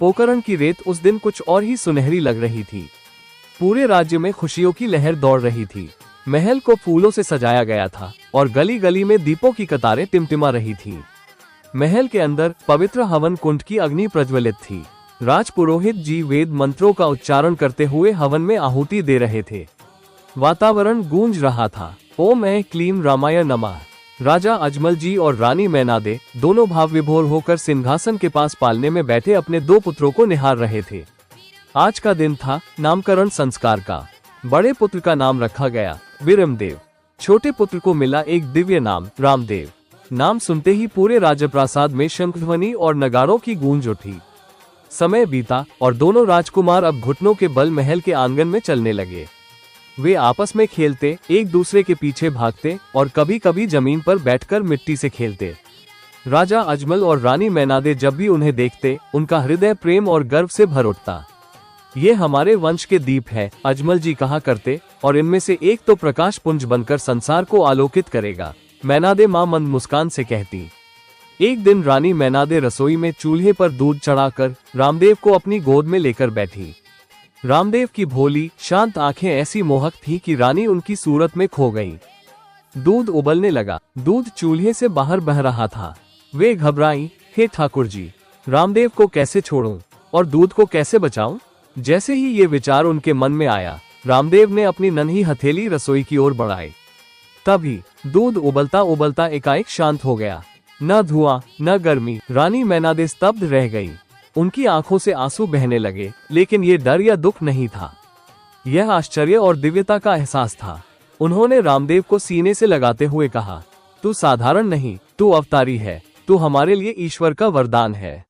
पोखरण की रेत उस दिन कुछ और ही सुनहरी लग रही थी। पूरे राज्य में खुशियों की लहर दौड़ रही थी। महल को फूलों से सजाया गया था और गली गली में दीपों की कतारें टिमटिमा रही थीं। महल के अंदर पवित्र हवन कुंड की अग्नि प्रज्वलित थी। राजपुरोहित जी वेद मंत्रों का उच्चारण करते हुए हवन में आहुति दे रहे थे। वातावरण गूंज रहा था। ओम ऐं क्लीम रामाय नमः। राजा अजमल जी और रानी मैनादे दोनों भाव विभोर होकर सिंहासन के पास पालने में बैठे अपने 2 पुत्रों को निहार रहे थे। आज का दिन था नामकरण संस्कार का। बड़े पुत्र का नाम रखा गया विरमदेव। छोटे पुत्र को मिला एक दिव्य नाम रामदेव। नाम सुनते ही पूरे राजप्रासाद में शंखध्वनि और नगाड़ों की गूंज उठी। समय बीता और दोनों राजकुमार अब घुटनों के बल महल के आंगन में चलने लगे। वे आपस में खेलते, एक दूसरे के पीछे भागते और कभी कभी जमीन पर बैठकर मिट्टी से खेलते। राजा अजमल और रानी मैनादे जब भी उन्हें देखते, उनका हृदय प्रेम और गर्व से भर उठता। ये हमारे वंश के दीप है, अजमल जी कहा करते, और इनमें से एक तो प्रकाश पुंज बनकर संसार को आलोकित करेगा, मैनादे मां मंद मुस्कान से कहती। एक दिन रानी मैनादे रसोई में चूल्हे पर दूध चढ़ाकर रामदेव को अपनी गोद में लेकर बैठी। रामदेव की भोली शांत आंखें ऐसी मोहक थीं कि रानी उनकी सूरत में खो गई। दूध उबलने लगा। दूध चूल्हे से बाहर बह रहा था। वे घबराईं, हे ठाकुर जी, रामदेव को कैसे छोड़ूं और दूध को कैसे बचाऊं? जैसे ही ये विचार उनके मन में आया, रामदेव ने अपनी नन्ही हथेली रसोई की ओर बढ़ाई। तभी दूध उबलता उबलता एकाएक शांत हो गया। न धुआं न गर्मी। रानी मैनादे स्तब्ध रह गई। उनकी आंखों से आंसू बहने लगे, लेकिन ये डर या दुख नहीं था। यह आश्चर्य और दिव्यता का एहसास था। उन्होंने रामदेव को सीने से लगाते हुए कहा, तू साधारण नहीं, तू अवतारी है, तू हमारे लिए ईश्वर का वरदान है।